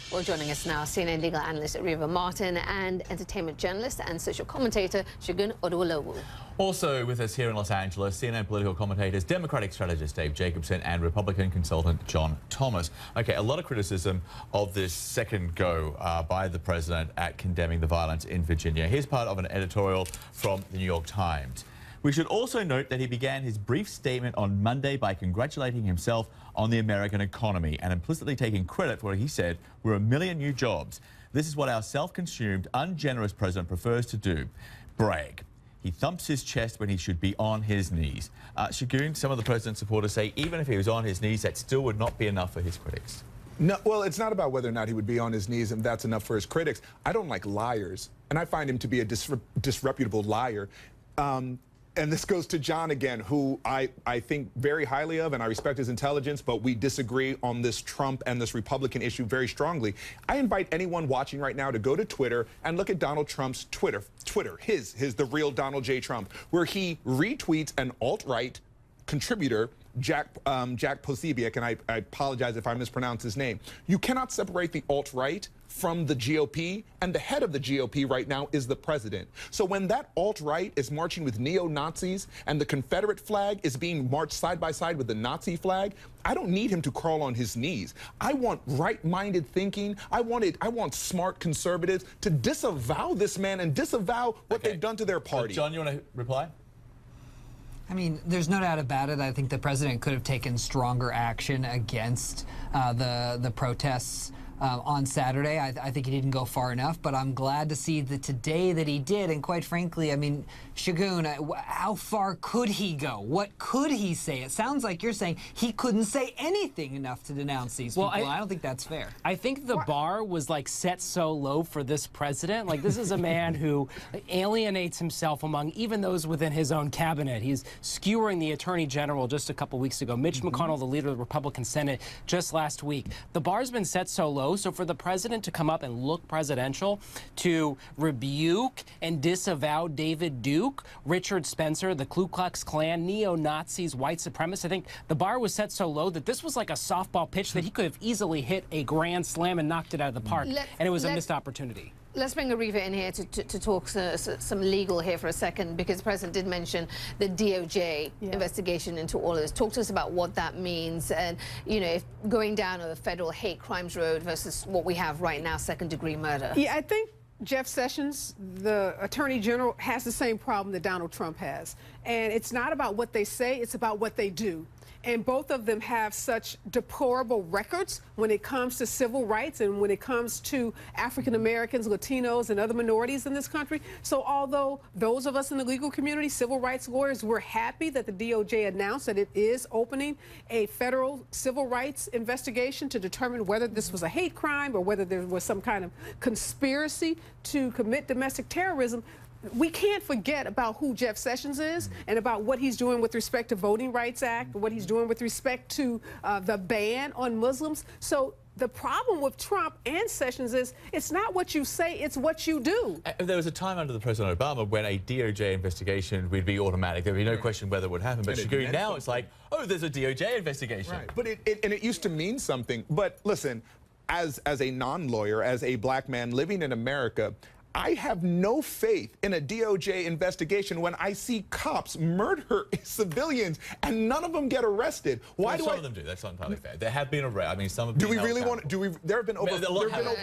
Well, joining us now, CNN legal analyst Riva Martin and entertainment journalist and social commentator Segun Oduolowu. Also with us here in Los Angeles, CNN political commentators, Democratic strategist Dave Jacobson and Republican consultant John Thomas. Okay, a lot of criticism of this second go by the president at condemning the violence in Virginia. Here's part of an editorial from the New York Times. We should also note that he began his brief statement on Monday by congratulating himself on the American economy and implicitly taking credit for what he said were 1 million new jobs. This is what our self-consumed, ungenerous president prefers to do, brag. He thumps his chest when he should be on his knees. Segun, some of the president's supporters say even if he was on his knees, that still would not be enough for his critics. No, well, it's not about whether or not he would be on his knees and that's enough for his critics. I don't like liars, and I find him to be a disreputable liar. And this goes to John again, who I think very highly of, and I respect his intelligence, but we disagree on this Trump and this Republican issue very strongly. I invite anyone watching right now to go to Twitter and look at Donald Trump's Twitter, the real Donald J. Trump, where he retweets an alt-right contributor, Jack Posobiec, and I apologize if I mispronounce his name. You cannot separate the alt-right from the GOP, and the head of the GOP right now is the president. So when that alt-right is marching with neo-Nazis and the Confederate flag is being marched side by side with the Nazi flag, I don't need him to crawl on his knees. I want right-minded thinking. I want smart conservatives to disavow this man and disavow what they've done to their party. John, you want to reply? I mean, there's no doubt about it. I think the president could have taken stronger action against the protests on Saturday. I think he didn't go far enough, but I'm glad to see that today that he did. And quite frankly, I mean, Segun, how far could he go? What could he say? It sounds like you're saying he couldn't say anything enough to denounce these people. I don't think that's fair. I think the bar was like set so low for this president. Like, this is a man who alienates himself among even those within his own cabinet. He's skewering the attorney general just a couple weeks ago. Mitch McConnell, the leader of the Republican Senate, just last week. The bar's been set so low. So for the president to come up and look presidential, to rebuke and disavow David Duke, Richard Spencer, the Ku Klux Klan, neo-Nazis, white supremacists, I think the bar was set so low that this was like a softball pitch that he could have easily hit a grand slam and knocked it out of the park. And it was a missed opportunity. Let's bring Riva in here to talk some legal here for a second, because the president did mention the DOJ investigation into all of this. Talk to us about what that means, and, you know, if going down a federal hate crimes road versus what we have right now, second-degree murder. Yeah, I think Jeff Sessions, the Attorney General, has the same problem that Donald Trump has. And it's not about what they say, it's about what they do. And both of them have such deplorable records when it comes to civil rights and when it comes to African Americans, Latinos, and other minorities in this country. So although those of us in the legal community, civil rights lawyers, we're happy that the DOJ announced that it is opening a federal civil rights investigation to determine whether this was a hate crime or whether there was some kind of conspiracy to commit domestic terrorism, we can't forget about who Jeff Sessions is and about what he's doing with respect to Voting Rights Act, what he's doing with respect to the ban on Muslims. So the problem with Trump and Sessions is it's not what you say, it's what you do. There was a time under the President Obama when a DOJ investigation would be automatic. There would be no question whether it would happen. But now it's like, oh, there's a DOJ investigation. Right. But it used to mean something. But listen, as a non-lawyer, as a black man living in America, I have no faith in a DOJ investigation when I see cops murder civilians and none of them get arrested. Why some of them do. That's not entirely fair. There have been arrests. I mean, some of them. Do we really want? There have been over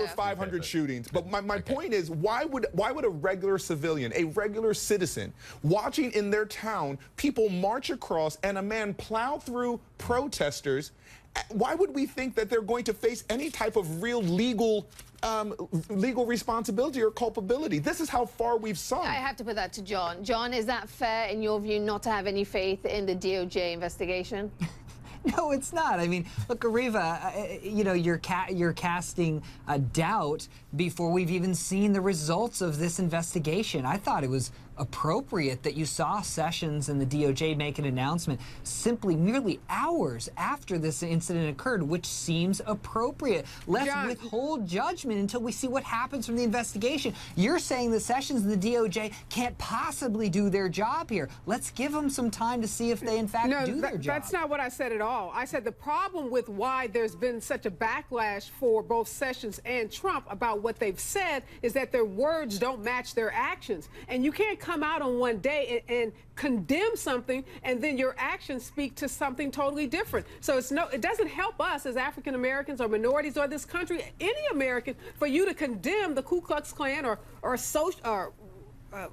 500 shootings. But my point is, why would a regular civilian, a regular citizen, watching in their town, people march across and a man plow through protesters? Why would we think that they're going to face any type of real legal responsibility or culpability? This is how far we've sunk. I have to put that to John. John, is that fair in your view not to have any faith in the DOJ investigation? No, it's not. I mean, look, Riva, you know, you're casting a doubt before we've even seen the results of this investigation. I thought it was appropriate that you saw Sessions and the DOJ make an announcement simply merely hours after this incident occurred, which seems appropriate. Let's John, withhold judgment until we see what happens from the investigation. You're saying the Sessions and the DOJ can't possibly do their job here. Let's give them some time to see if they in fact do their job. That's not what I said at all. I said the problem with why there's been such a backlash for both Sessions and Trump about what they've said is that their words don't match their actions. And you can't come out on one day and condemn something and then your actions speak to something totally different. So it doesn't help us as African Americans or minorities or this country, any American, for you to condemn the Ku Klux Klan or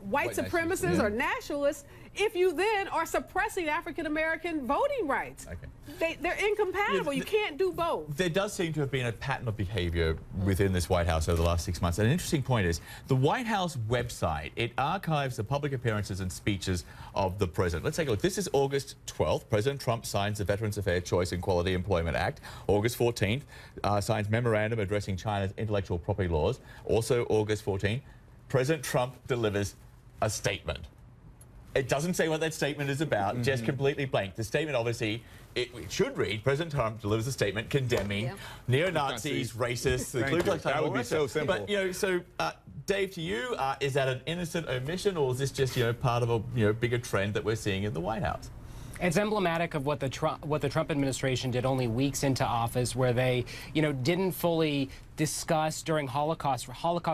white supremacists or nationalists if you then are suppressing African American voting rights. Okay. They're incompatible. You can't do both. There does seem to have been a pattern of behavior within this White House over the last 6 months. And an interesting point is the White House website, it archives the public appearances and speeches of the president. Let's take a look. This is August 12th. President Trump signs the Veterans Affairs Choice and Quality Employment Act. August 14th, signs memorandum addressing China's intellectual property laws. Also August 14th, President Trump delivers a statement. It doesn't say what that statement is about, just completely blank. The statement, obviously, it should read, President Trump delivers a statement condemning neo-Nazis, racists, the Ku Klux Klan. That would be so simple. But, so, Dave, to you, is that an innocent omission, or is this just, part of a, bigger trend that we're seeing in the White House? It's emblematic of what the Trump administration did only weeks into office, where they, didn't fully discuss during Holocaust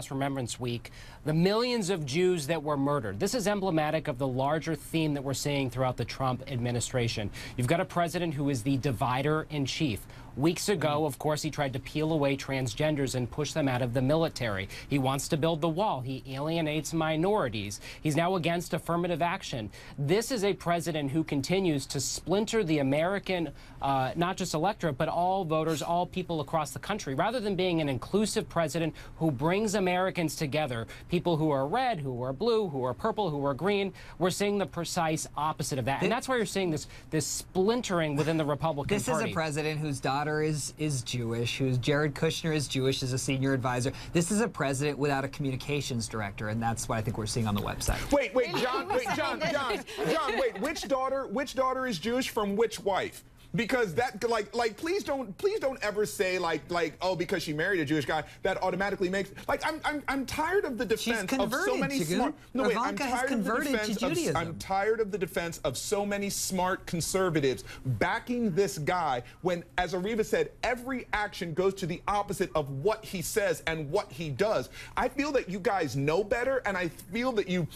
Remembrance Week the millions of Jews that were murdered. This is emblematic of the larger theme that we're seeing throughout the Trump administration. You've got a president who is the divider in chief. Weeks ago, of course, he tried to peel away transgenders and push them out of the military. He wants to build the wall. He alienates minorities. He's now against affirmative action. This is a president who continues to splinter the American, not just electorate, but all voters, all people across the country. Rather than being an inclusive president who brings Americans together, people who are red, who are blue, who are purple, who are green, we're seeing the precise opposite of that. And that's why you're seeing this splintering within the Republican Party. This is a president whose daughter is Jewish, whose Jared Kushner is Jewish as a senior advisor. This is a president without a communications director, and that's what I think we're seeing on the website. Wait, John, wait, which daughter is Jewish from which wife? Because that, please don't ever say oh, because she married a Jewish guy, that automatically makes, I'm tired of the defense of so many smart. No, wait, I'm tired of the defense I'm tired of the defense of so many smart conservatives backing this guy when, as Areva said, every action goes to the opposite of what he says and what he does. I feel that you guys know better, and I feel that you've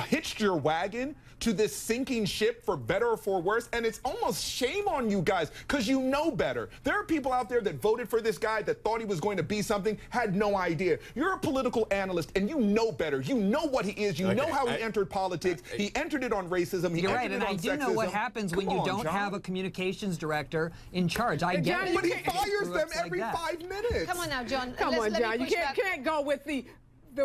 hitched your wagon to this sinking ship, for better or for worse, and it's almost shame on you guys because you know better. There are people out there that voted for this guy, that thought he was going to be something, had no idea. You're a political analyst and you know better. You know what he is. You know how he entered politics. He entered it on racism. You're right, and I do know what happens when you don't have a communications director in charge. I get it. But he fires them every 5 minutes. Come on now, John. Come on, John. You can't go with the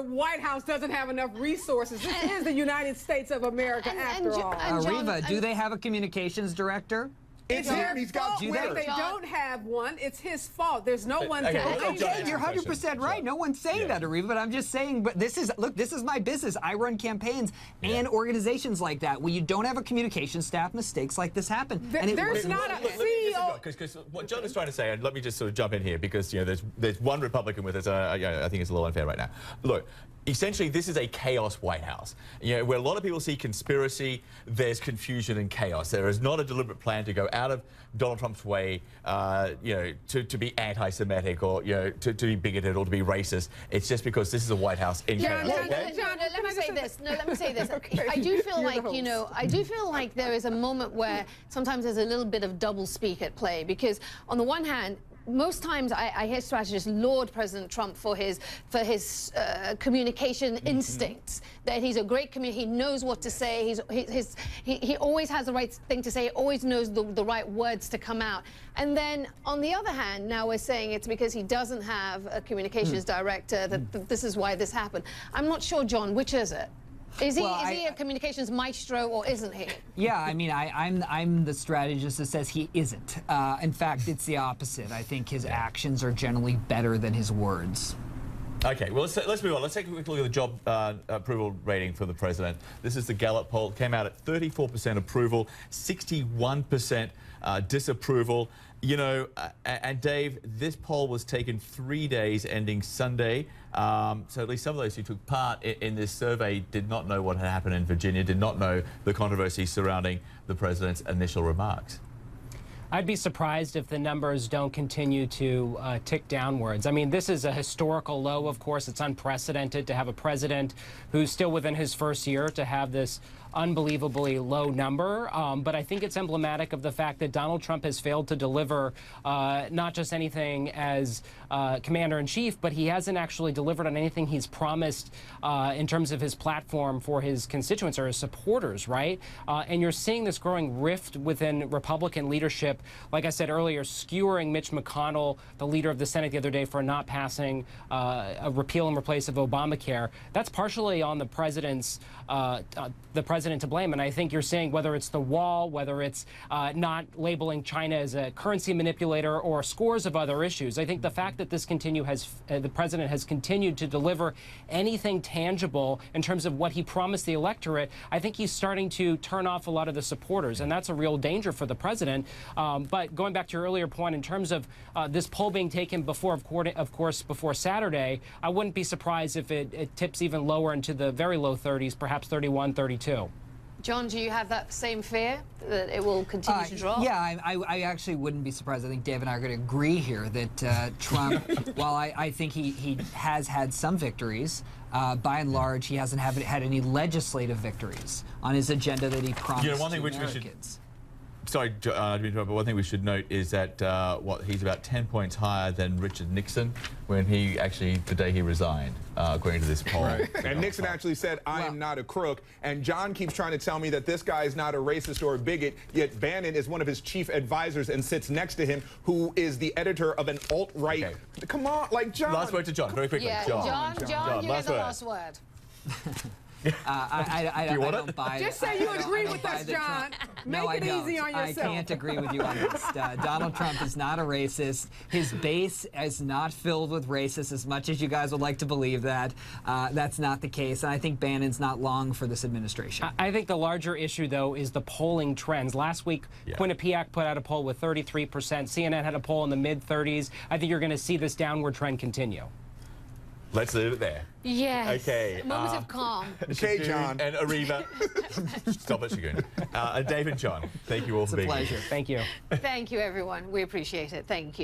White House doesn't have enough resources. This is the United States of America, after all. Areva, do they have a communications director? It's him. He's got Twitter. If they don't have one, it's his fault. There's no one to Okay, you're 100% right. No one's saying that, Areva, but I'm just saying, but this is my business. I run campaigns and organizations like that. When you don't have a communication staff, mistakes like this happen. There's not a CEO. Because what John is trying to say, and let me just sort of jump in here, because there's one Republican with us. I think it's a little unfair right now. Look, essentially, this is a chaos White House. Where a lot of people see conspiracy, there's confusion and chaos. There is not a deliberate plan to go out of Donald Trump's way, to be anti-Semitic or to be bigoted or to be racist. It's just because this is a White House in chaos. John, let me say this. No, let me say this. Okay. I do feel like there is a moment where sometimes there's a little bit of double speak at play, because on the one hand, most times I hear strategists laud President Trump for his communication instincts, that he's a great communicator, he knows what to say, he always has the right thing to say, he always knows the right words to come out. And then on the other hand, now we're saying it's because he doesn't have a communications director that this is why this happened. I'm not sure, John, which is it? Is he a communications maestro, or isn't he? Yeah, I mean, I'm the strategist that says he isn't. In fact, it's the opposite. I think his actions are generally better than his words. Okay, well, let's move on. Let's take a quick look at the job approval rating for the president. This is the Gallup poll. It came out at 34% approval, 61% disapproval. You know, and Dave, this poll was taken 3 days ending Sunday. So at least some of those who took part in this survey did not know what had happened in Virginia, did not know the controversy surrounding the president's initial remarks. I'd be surprised if the numbers don't continue to tick downwards. I mean, this is a historical low, of course. It's unprecedented to have a president who's still within his first year to have this unbelievably low number. But I think it's emblematic of the fact that Donald Trump has failed to deliver not just anything as commander-in-chief, but he hasn't actually delivered on anything he's promised in terms of his platform for his constituents or his supporters, right? And you're seeing this growing rift within Republican leadership. Like I said earlier, skewering Mitch McConnell, the leader of the Senate the other day, for not passing a repeal and replace of Obamacare. That's partially on the president to blame. And I think you're seeing, whether it's the wall, whether it's not labeling China as a currency manipulator, or scores of other issues. I think the fact that the president has continued to deliver anything tangible in terms of what he promised the electorate, I think he's starting to turn off a lot of the supporters, and that's a real danger for the president. But going back to your earlier point, in terms of this poll being taken before, of course, before Saturday, I wouldn't be surprised if it tips even lower into the very low 30s, perhaps 31, 32. John, do you have that same fear that it will continue to drop? Yeah, I actually wouldn't be surprised. I think Dave and I are going to agree here that Trump, while I think he has had some victories, by and large, he hasn't had any legislative victories on his agenda that he promised to Americans. Sorry, but one thing we should note is that he's about 10 points higher than Richard Nixon when the day he resigned, according to this poll. Right. And Nixon actually said, I am not a crook. And John keeps trying to tell me that this guy is not a racist or a bigot, yet Bannon is one of his chief advisors and sits next to him, who is the editor of an alt-right. Okay. Come on, like John. Last word to John, very quickly. Yeah, John, you get the last word. I don't buy it. Just say you agree with us, John. Make it easy on yourself. I can't agree with you on this. Donald Trump is not a racist. His base is not filled with racists, as much as you guys would like to believe that. That's not the case. And I think Bannon's not long for this administration. I think the larger issue, though, is the polling trends. Last week, Quinnipiac put out a poll with 33%. CNN had a poll in the mid-30s. I think you're going to see this downward trend continue. Let's leave it there. Yes. Okay. Moment of calm. Okay, John. And Ariva. Stop it, Shagun. And Dave and John, thank you all for being here. It's a pleasure. Thank you. Thank you, everyone. We appreciate it. Thank you.